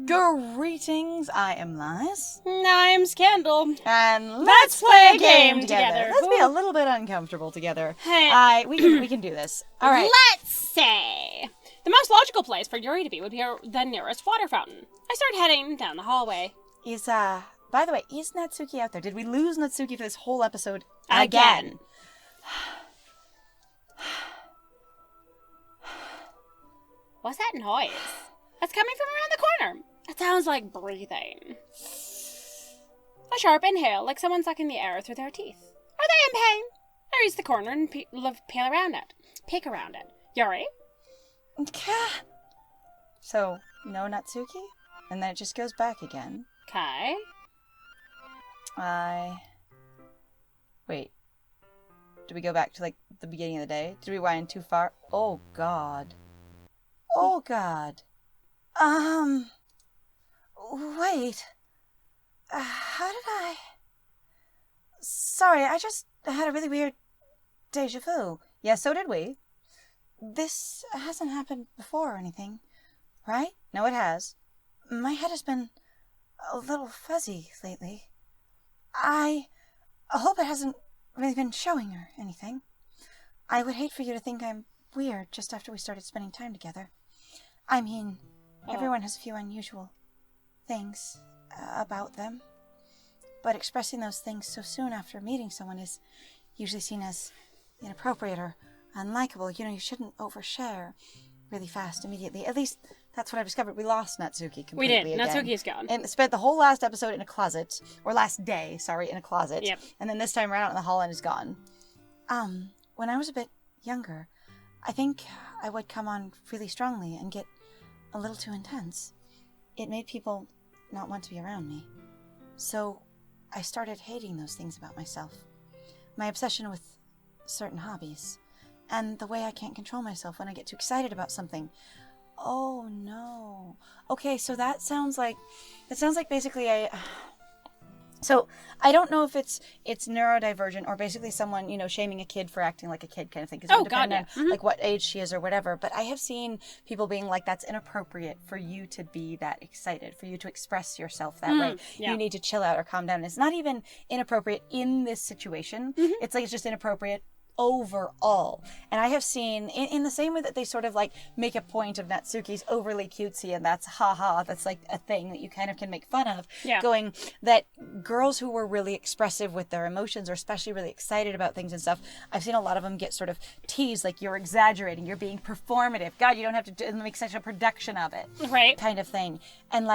Greetings, I am Lies. I'm Scandal. And let's play a game together. Let's be a little bit uncomfortable together. Hey. We can do this. All right. Let's say the most logical place for Yuri to be would be the nearest water fountain. I start heading down the hallway. By the way, is Natsuki out there? Did we lose Natsuki for this whole episode Again. What's that noise? That's coming from around the corner. It sounds like breathing. A sharp inhale, like someone sucking the air through their teeth. Are they in pain? I reach the corner and peek around it. Yuri? So, no Natsuki? And then it just goes back again. Kai? Wait. Did we go back to, the beginning of the day? Did we wind too far? Oh, God. Oh, God. Wait. How did I... Sorry, I just had a really weird deja vu. Yeah, so did we. This hasn't happened before or anything, right? No, it has. My head has been a little fuzzy lately. I hope it hasn't really been showing or anything. I would hate for you to think I'm weird just after we started spending time together. I mean, everyone has a few unusual things about them. But expressing those things so soon after meeting someone is usually seen as inappropriate or unlikable. You shouldn't overshare really fast immediately. At least that's what I've discovered. We lost Natsuki completely. We did. Again. Natsuki is gone. And spent the whole last episode in a closet. Or last day, sorry, in a closet. Yep. And then this time right out in the hall and is gone. When I was a bit younger, I think I would come on really strongly and get a little too intense. It made people not want to be around me. So I started hating those things about myself. My obsession with certain hobbies. And the way I can't control myself when I get too excited about something. Oh no. Okay, so that sounds like basically So I don't know if it's neurodivergent or basically someone, shaming a kid for acting like a kid kind of thing. Oh, God, yeah. On, what age she is or whatever. But I have seen people being like, that's inappropriate for you to be that excited, for you to express yourself that way. Yeah. You need to chill out or calm down. And it's not even inappropriate in this situation. It's like it's just inappropriate overall. And I have seen in the same way that they sort of make a point of Natsuki's overly cutesy and that's that's like a thing that you kind of can make fun of, going that girls who were really expressive with their emotions or especially really excited about things and stuff, I've seen a lot of them get sort of teased like you're exaggerating, you're being performative, God, you don't have to make such a production of it, right, kind of thing. And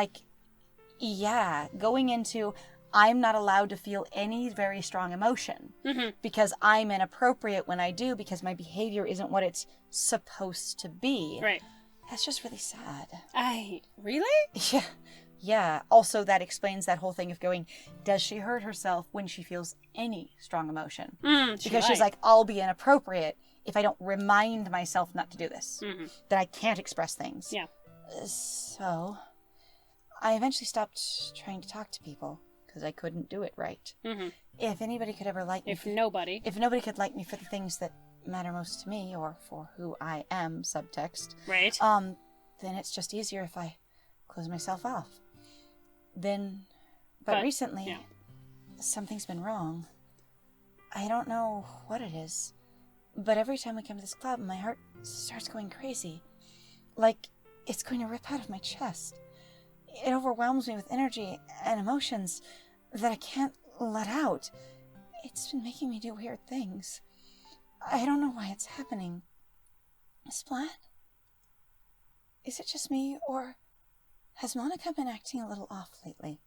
going into I'm not allowed to feel any very strong emotion because I'm inappropriate when I do because my behavior isn't what it's supposed to be. Right. That's just really sad. Really? Yeah. Yeah. Also, that explains that whole thing of going, does she hurt herself when she feels any strong emotion? Because she's like, I'll be inappropriate if I don't remind myself not to do this. That I can't express things. Yeah. So, I eventually stopped trying to talk to people. Because I couldn't do it right. If anybody could ever like me... If nobody could like me for the things that matter most to me, or for who I am, subtext... Right. Then it's just easier if I close myself off. But recently, something's been wrong. I don't know what it is. But every time we come to this club, my heart starts going crazy. Like, it's going to rip out of my chest. It overwhelms me with energy and emotions that I can't let out. It's been making me do weird things. I don't know why it's happening. Splat? Is it just me, or has Monica been acting a little off lately?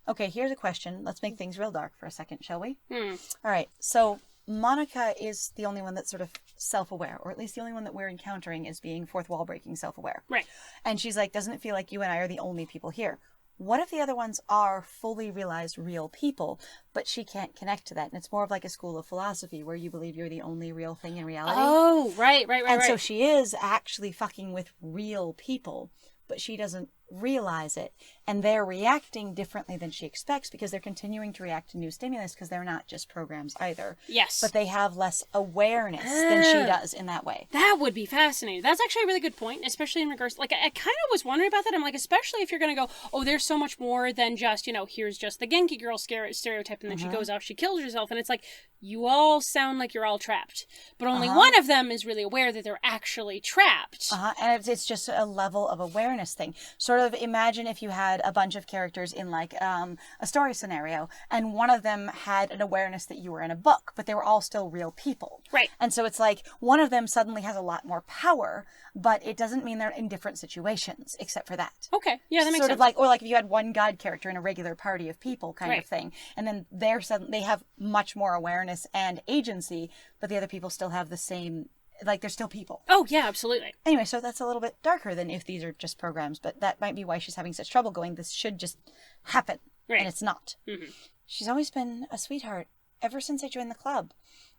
Okay, here's a question. Let's make things real dark for a second, shall we? All right, so Monica is the only one that's sort of self-aware, or at least the only one that we're encountering is being fourth wall breaking self-aware. Right. And she's like, doesn't it feel like you and I are the only people here? What if the other ones are fully realized real people, but she can't connect to that? And it's more of like a school of philosophy where you believe you're the only real thing in reality. Oh, right. And so she is actually fucking with real people, but she doesn't realize it, and they're reacting differently than she expects because they're continuing to react to new stimulus because they're not just programs either. Yes. But they have less awareness than she does in that way. That would be fascinating. That's actually a really good point, especially in regards, like, I kind of was wondering about that. I'm like, especially if you're going to go, oh, there's so much more than just, you know, here's just the Genki girl stereotype, and then she goes off, she kills herself, and it's like, you all sound like you're all trapped. But only one of them is really aware that they're actually trapped. And it's just a level of awareness thing. Sort of imagine if you had a bunch of characters in like a story scenario, and one of them had an awareness that you were in a book, but they were all still real people. Right. And so it's like one of them suddenly has a lot more power, but it doesn't mean they're in different situations, except for that. Okay, yeah, that makes sense. Sort of like, or like if you had one god character in a regular party of people kind of thing, and then they have much more awareness and agency, but the other people still have the same, like they're still people. Oh, yeah, absolutely. Anyway, so that's a little bit darker than if these are just programs, but that might be why she's having such trouble going, this should just happen. Right. And it's not. Mm-hmm. She's always been a sweetheart ever since I joined the club.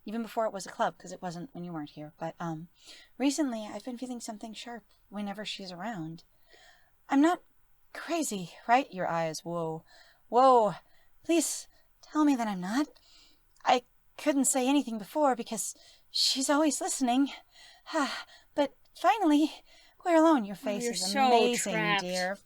Even before it was a club, because it wasn't when you weren't here. But recently, I've been feeling something sharp whenever she's around. I'm not crazy, right? Your eyes, whoa. Whoa. Please tell me that I'm not. I couldn't say anything before because she's always listening. But finally, we're alone. Your face is so amazing, trapped. dear.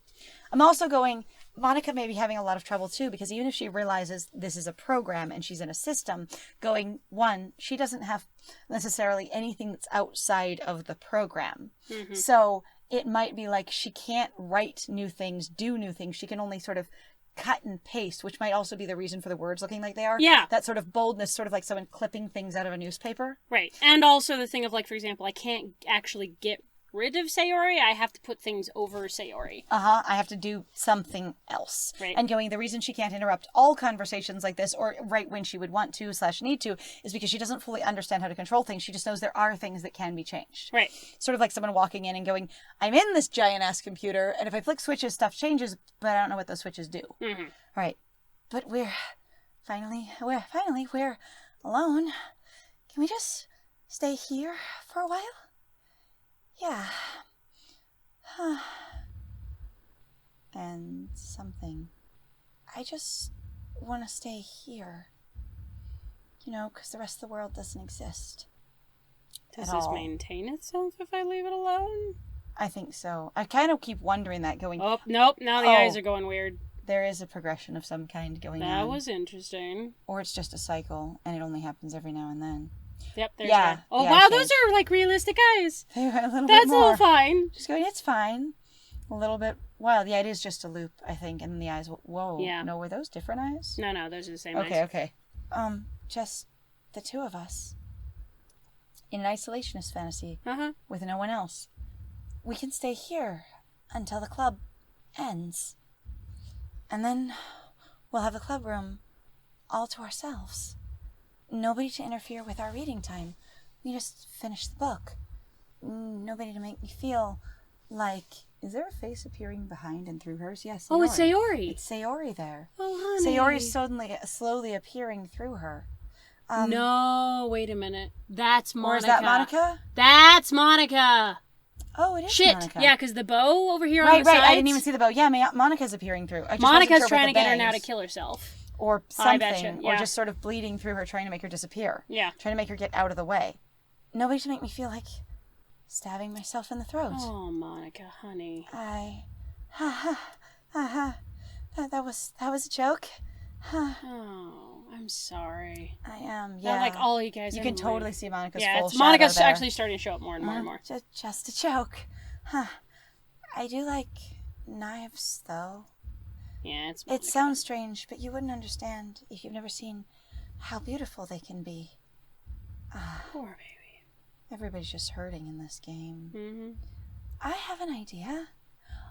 I'm also going... Monica may be having a lot of trouble too, because even if she realizes this is a program and she's in a system, going, one, she doesn't have necessarily anything that's outside of the program. Mm-hmm. So it might be like she can't write new things, do new things. She can only sort of cut and paste, which might also be the reason for the words looking like they are. Yeah. That sort of boldness, sort of like someone clipping things out of a newspaper. Right. And also the thing of, like, for example, I can't actually get rid of Sayori, I have to put things over Sayori. I have to do something else. Right. And going, the reason she can't interrupt all conversations like this, or right when she would want to / need to, is because she doesn't fully understand how to control things. She just knows there are things that can be changed. Right. Sort of like someone walking in and going, I'm in this giant-ass computer, and if I flick switches, stuff changes, but I don't know what those switches do. Mm-hmm. All right. But we're alone. Can we just stay here for a while? Yeah. And something. I just want to stay here. You know, because the rest of the world doesn't exist. Does this maintain itself if I leave it alone? I think so. I kind of keep wondering that going... Oh, nope. Now the eyes are going weird. There is a progression of some kind going on. That was interesting. Or it's just a cycle, and it only happens every now and then. Yep, there's yeah. one. Oh, yeah, wow, those are, like, realistic eyes. They were a little That's bit more. a little fine. Just going, it's fine. A little bit wild. Yeah, it is just a loop, I think. And then the eyes, whoa. Yeah. No, were those different eyes? No, those are the same Okay, eyes. okay. Just the two of us. In an isolationist fantasy. Uh-huh. With no one else. We can stay here until the club ends. And then we'll have the club room all to ourselves. Nobody to interfere with our reading time. We just finish the book. Nobody to make me feel like... Is there a face appearing behind and through hers? Yes. Oh, it's Sayori. It's Sayori there. Oh, honey. Sayori's slowly appearing through her. No, wait a minute. That's Monica. Or is that Monica? That's Monica. Oh, it is Shit. Monica. Yeah, because the bow over here on Right, the sides. I didn't even see the bow. Yeah, Monica's appearing through. I just wasn't Monica's sure trying with to the get her now to bangs. kill herself. Or I betcha, something. yeah. Or just sort of bleeding through her, trying to make her disappear. Yeah. Trying to make her get out of the way. Nobody to make me feel like stabbing myself in the throat. Oh, Monica, honey. That was a joke. Oh, I'm sorry. I am, yeah. Not like all you guys. You are can weird. totally see Monica's Yeah, full it's shadow Monica's there. actually starting to show up more and more and more. Just a joke. I do like knives, though. Yeah, it's Monica. It sounds strange, but you wouldn't understand if you've never seen how beautiful they can be. Poor baby. Everybody's just hurting in this game. Mm-hmm. I have an idea.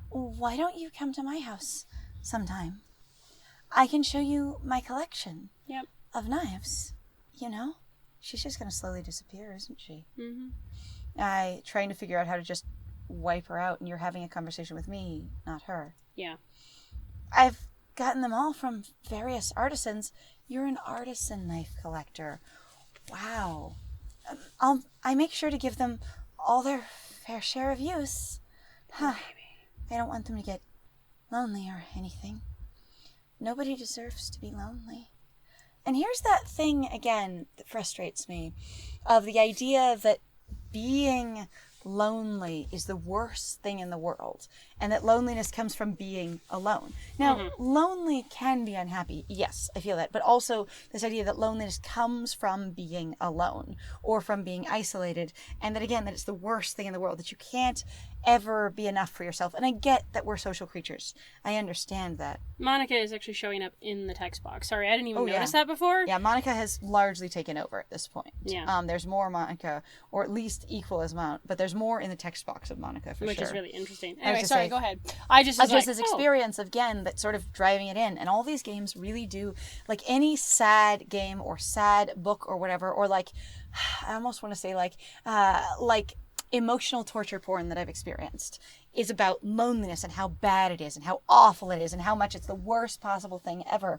Why don't you come to my house sometime? I can show you my collection of knives. You know? She's just going to slowly disappear, isn't she? Mm-hmm. Trying to figure out how to just wipe her out, and you're having a conversation with me, not her. Yeah. I've gotten them all from various artisans. You're an artisan knife collector. Wow. I make sure to give them all their fair share of use. Baby. I don't want them to get lonely or anything. Nobody deserves to be lonely. And here's that thing, again, that frustrates me, of the idea that being lonely is the worst thing in the world, and that loneliness comes from being alone. Now, lonely can be unhappy. Yes, I feel that. But also this idea that loneliness comes from being alone or from being isolated, and that, again, that it's the worst thing in the world, that you can't ever be enough for yourself. And I get that we're social creatures. I understand that. Monica is actually showing up in the text box. Sorry, I didn't even notice yeah. that before. Yeah, Monica has largely taken over at this point. Yeah. There's more Monica, or at least equal as Mount, but there's more in the text box of Monica, for Which sure. is really interesting. I was Anyway, just sorry, like- go ahead. I just was Just like, this experience, again, that's sort of driving it in. And all these games really do, like any sad game or sad book or whatever, or like, I almost want to say like emotional torture porn that I've experienced is about loneliness and how bad it is and how awful it is and how much it's the worst possible thing ever.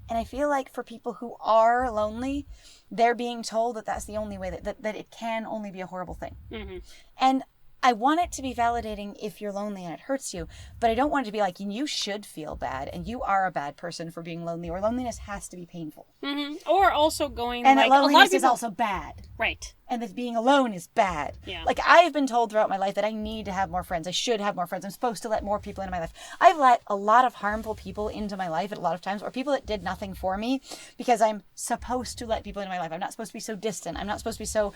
And I feel like for people who are lonely, they're being told that that's the only way, that it can only be a horrible thing. Mm-hmm. And I want it to be validating if you're lonely and it hurts you, but I don't want it to be like, you should feel bad and you are a bad person for being lonely, or loneliness has to be painful. Mm-hmm. Or also going And like, that loneliness a lot of people... is also bad. Right. And that being alone is bad. Yeah. Like, I've been told throughout my life that I need to have more friends. I should have more friends. I'm supposed to let more people into my life. I've let a lot of harmful people into my life at a lot of times, or people that did nothing for me, because I'm supposed to let people into my life. I'm not supposed to be so distant. I'm not supposed to be so,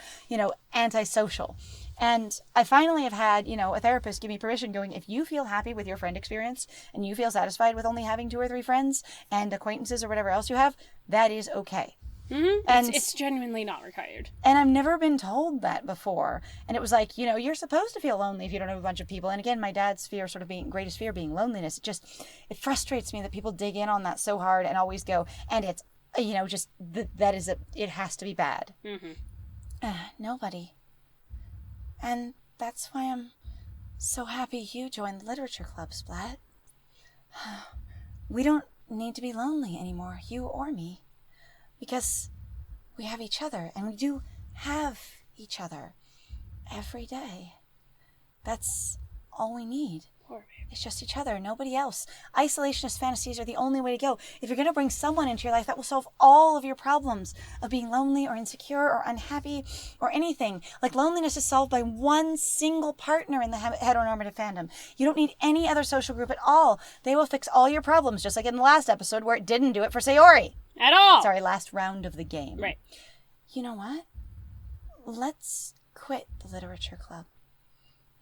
antisocial. And I finally have had, a therapist give me permission going, if you feel happy with your friend experience and you feel satisfied with only having 2 or 3 friends and acquaintances or whatever else you have, that is okay. Mm-hmm. And it's genuinely not required. And I've never been told that before. And it was like, you're supposed to feel lonely if you don't have a bunch of people. And again, my dad's fear, sort of greatest fear being loneliness. It frustrates me that people dig in on that so hard and always go, and it's, it has to be bad. Mm-hmm. Nobody. And that's why I'm so happy you joined the literature club, Splat. We don't need to be lonely anymore, you or me. Because we have each other, and we do have each other every day. That's all we need. Poor baby. It's just each other, nobody else. Isolationist fantasies are the only way to go. If you're going to bring someone into your life, that will solve all of your problems of being lonely or insecure or unhappy or anything. Like, loneliness is solved by one single partner in the heteronormative fandom. You don't need any other social group at all. They will fix all your problems, just like in the last episode where it didn't do it for Sayori. At all. Sorry, last round of the game. Right. You know what? Let's quit the literature club.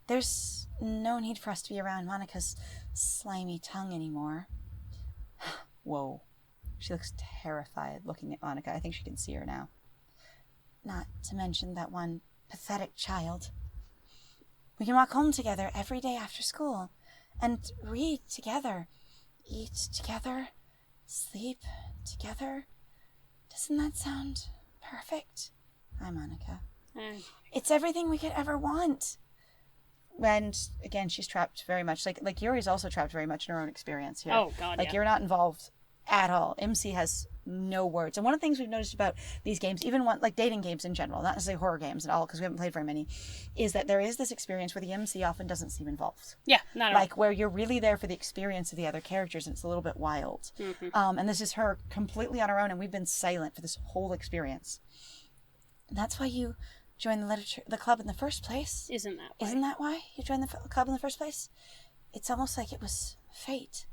There's no need for us to be around Monica's slimy tongue anymore. Whoa. She looks terrified looking at Monica. I think she can see her now. Not to mention that one pathetic child. We can walk home together every day after school and read together, eat together, sleep together. Doesn't that sound perfect? Hi, Monica. It's everything we could ever want. And again, she's trapped very much. Like Yuri's also trapped very much in her own experience here. Oh, God, Like, yeah. you're not involved at all. MC has no words. And one of the things we've noticed about these games, even like dating games in general, not necessarily horror games at all, because we haven't played very many, is that there is this experience where the MC often doesn't seem involved. Yeah, not at all. Like, where you're really there for the experience of the other characters, and it's a little bit wild. Mm-hmm. And this is her completely on her own, and we've been silent for this whole experience. That's why you joined the club in the first place. Isn't that why? Isn't that why you joined the club in the first place? It's almost like it was fate.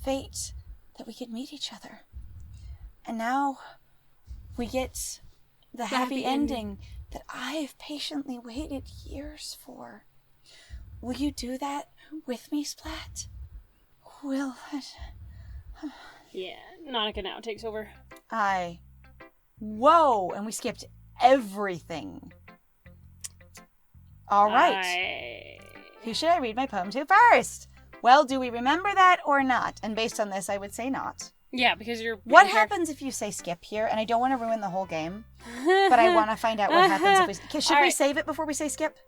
Fate that we could meet each other. And now we get the happy ending that I've patiently waited years for. Will you do that with me, Splat? Will it? Yeah, Monica now takes over. Whoa! And we skipped everything. All right. Who should I read my poem to first? Well, do we remember that or not? And based on this, I would say not. Yeah, because you're... What happens if you say skip here? And I don't want to ruin the whole game, but I want to find out what happens if we... Should we save it before we say skip?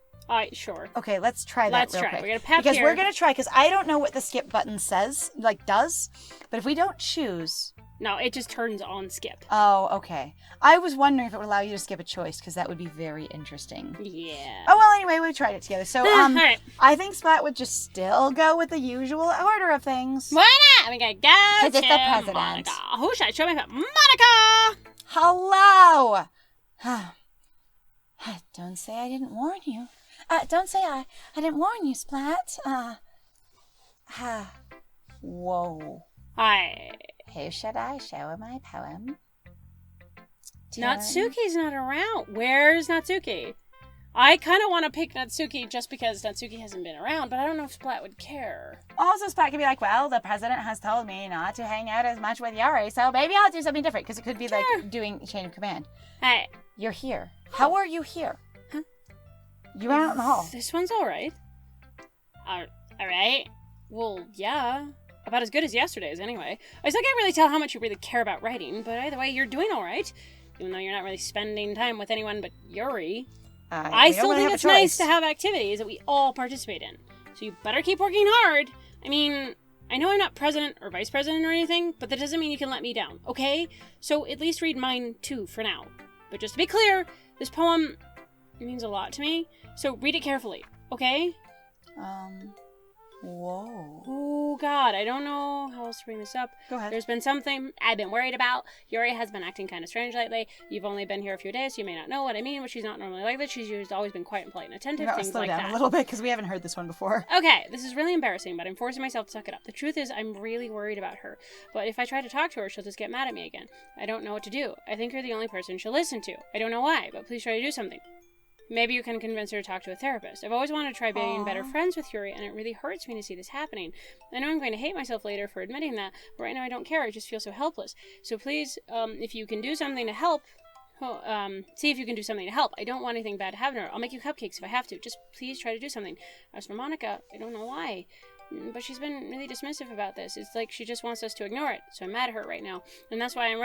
Sure. Okay, let's try that real quick. We're gonna pep because here. we're going to try, because I don't know what the skip button says, does. But if we don't choose, No, it just turns on skip. Oh, okay. I was wondering if it would allow you to skip a choice, because that would be very interesting. Yeah. Oh, well, anyway, we tried it together. So, All right. I think Splat would just still go with the usual order of things. Why not? We gotta go 'Cause to it's the president. Monica. Who should I show me? Monica! Hello! Don't say I didn't warn you. Don't say I didn't warn you, Splat. Whoa. Hi. Who should I show my poem? Natsuki's not around. Where's Natsuki? I kind of want to pick Natsuki just because Natsuki hasn't been around, but I don't know if Splat would care. Also, Splat could be like, well, the president has told me not to hang out as much with Yuri, so maybe I'll do something different, because it could be like doing chain of command. Hey. You're here. How are you here? Huh? You're out in the hall. This one's alright. Alright. Well, yeah. About as good as yesterday's, anyway. I still can't really tell how much you really care about writing, but either way, you're doing alright. Even though you're not really spending time with anyone but Yuri. I still think it's nice to have activities that we all participate in. So you better keep working hard. I mean, I know I'm not president or vice president or anything, but that doesn't mean you can let me down, okay? So at least read mine too, for now. But just to be clear, this poem means a lot to me, so read it carefully, okay? Whoa. Oh, God, I don't know how else to bring this up. Go ahead. There's been something I've been worried about. Yuri has been acting kind of strange lately. You've only been here a few days, so you may not know what I mean, but she's not normally like that. She's always been quiet and polite and attentive, things slow like down that. a little bit, because we haven't heard this one before. Okay, this is really embarrassing, but I'm forcing myself to suck it up. The truth is, I'm really worried about her. But if I try to talk to her, she'll just get mad at me again. I don't know what to do. I think you're the only person she'll listen to. I don't know why, but please try to do something. Maybe you can convince her to talk to a therapist. I've always wanted to try being better friends with Yuri, and it really hurts me to see this happening. I know I'm going to hate myself later for admitting that, but right now I don't care. I just feel so helpless. So please, if you can do something to help, see if you can do something to help. I don't want anything bad to happen to her. I'll make you cupcakes if I have to. Just please try to do something. As for Monica, I don't know why, but she's been really dismissive about this. It's like she just wants us to ignore it. So I'm mad at her right now, and that's why I'm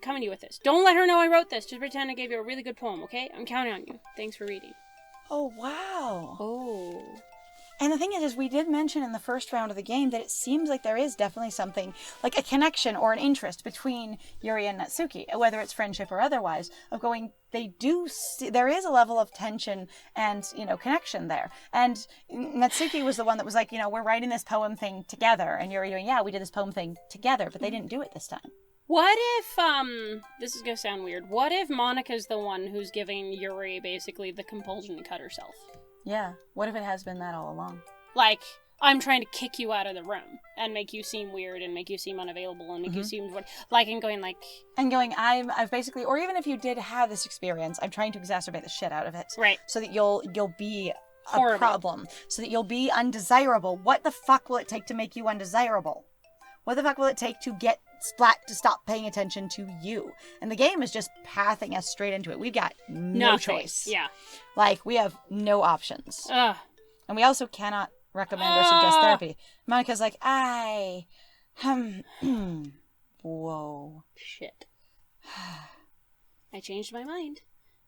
coming to you with this. Don't let her know I wrote this. Just pretend I gave you a really good poem, okay? I'm counting on you. Thanks for reading. Oh, wow. Oh. And the thing is we did mention in the first round of the game that it seems like there is definitely something, like a connection or an interest between Yuri and Natsuki, whether it's friendship or otherwise, of going, there is a level of tension and, connection there. And Natsuki was the one that was like, we're writing this poem thing together. And Yuri doing, yeah, we did this poem thing together, but they didn't do it this time. What if, this is gonna sound weird, what if Monica's the one who's giving Yuri basically the compulsion to cut herself? Yeah. What if it has been that all along? Like, I'm trying to kick you out of the room and make you seem weird and make you seem unavailable and make you seem I've basically, or even if you did have this experience, I'm trying to exacerbate the shit out of it. Right. So that you'll be a horrible problem. So that you'll be undesirable. What the fuck will it take to make you undesirable? What the fuck will it take to get Splat to stop paying attention to you? And the game is just pathing us straight into it. We've got no choice. Yeah. Like, we have no options. Ugh. And we also cannot recommend or suggest therapy. Monica's like, whoa. Shit. I changed my mind.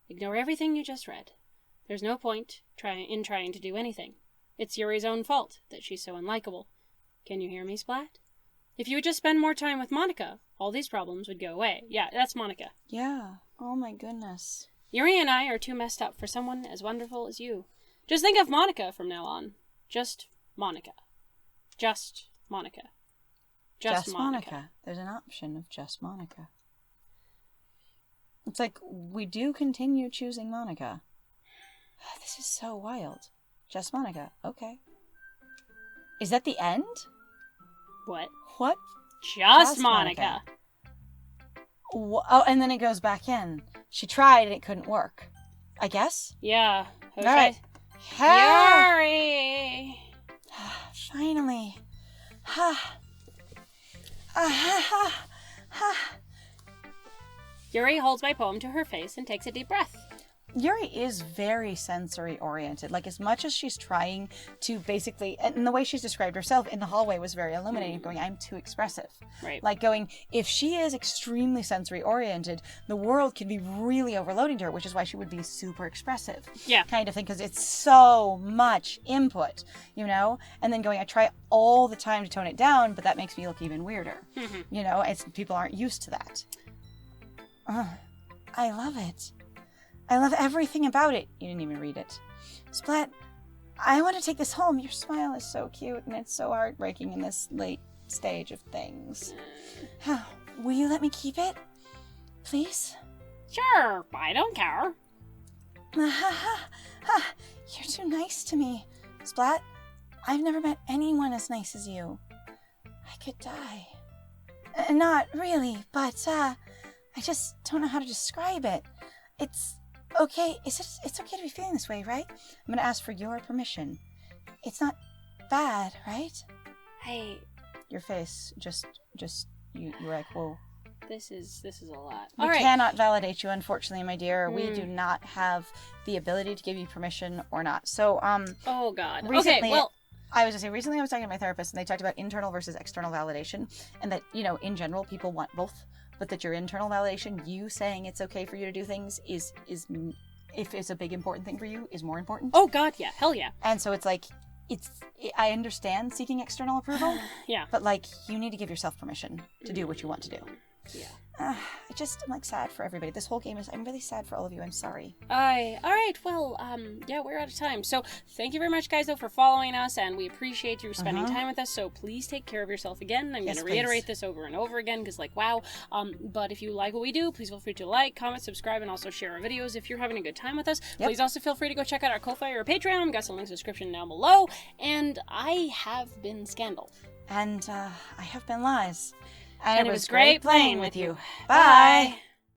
Ignore everything you just read. There's no point in trying to do anything. It's Yuri's own fault that she's so unlikable. Can you hear me, Splat? If you would just spend more time with Monica, all these problems would go away. Yeah, that's Monica. Yeah. Oh my goodness. Yuri and I are too messed up for someone as wonderful as you. Just think of Monica from now on. Just Monica. Just Monica. Just Monica. There's an option of just Monica. It's like, we do continue choosing Monica. This is so wild. Just Monica. Okay. Is that the end? What? What? Just Monica. Oh, and then it goes back in. She tried and it couldn't work. I guess? Yeah. All right. Yuri! Finally. Yuri holds my poem to her face and takes a deep breath. Yuri is very sensory oriented. Like, as much as she's trying to basically, and the way she's described herself in the hallway was very illuminating, going, I'm too expressive. Right. Like, going, if she is extremely sensory oriented, the world can be really overloading to her, which is why she would be super expressive. Yeah. Kind of thing, because it's so much input, you know? And then going, I try all the time to tone it down, but that makes me look even weirder. You know, people aren't used to that. I love it. I love everything about it. You didn't even read it. Splat, I want to take this home. Your smile is so cute, and it's so heartbreaking in this late stage of things. Will you let me keep it? Please? Sure, I don't care. You're too nice to me. Splat, I've never met anyone as nice as you. I could die. Not really, but I just don't know how to describe it. It's okay. It's okay to be feeling this way, right? I'm gonna ask for your permission. It's not bad, right? Hey, Your face just you were like, whoa. this is a lot. We All right. cannot validate you, unfortunately, my dear. We do not have the ability to give you permission or not. So, Oh God. recently, Okay. Well. recently I was talking to my therapist, and they talked about internal versus external validation, and that, you know, in general, people want both, but that your internal validation, you saying it's okay for you to do things, is if it's a big important thing for you, is more important. Oh God. Yeah. Hell yeah. And so it's like, I understand seeking external approval, Yeah. but like, you need to give yourself permission to do what you want to do. Yeah. I'm like sad for everybody. This whole game I'm really sad for all of you. I'm sorry. All right. Well, yeah, we're out of time. So thank you very much, guys, though, for following us, and we appreciate you spending time with us. So please take care of yourself again. I'm going to reiterate this over and over again because, like, wow. But if you like what we do, please feel free to like, comment, subscribe, and also share our videos if you're having a good time with us. Yep. Please also feel free to go check out our Ko-Fi or Patreon. We've got some links in the description down below. And I have been Scandal. And I have been Lies. And it was great playing with you. Bye.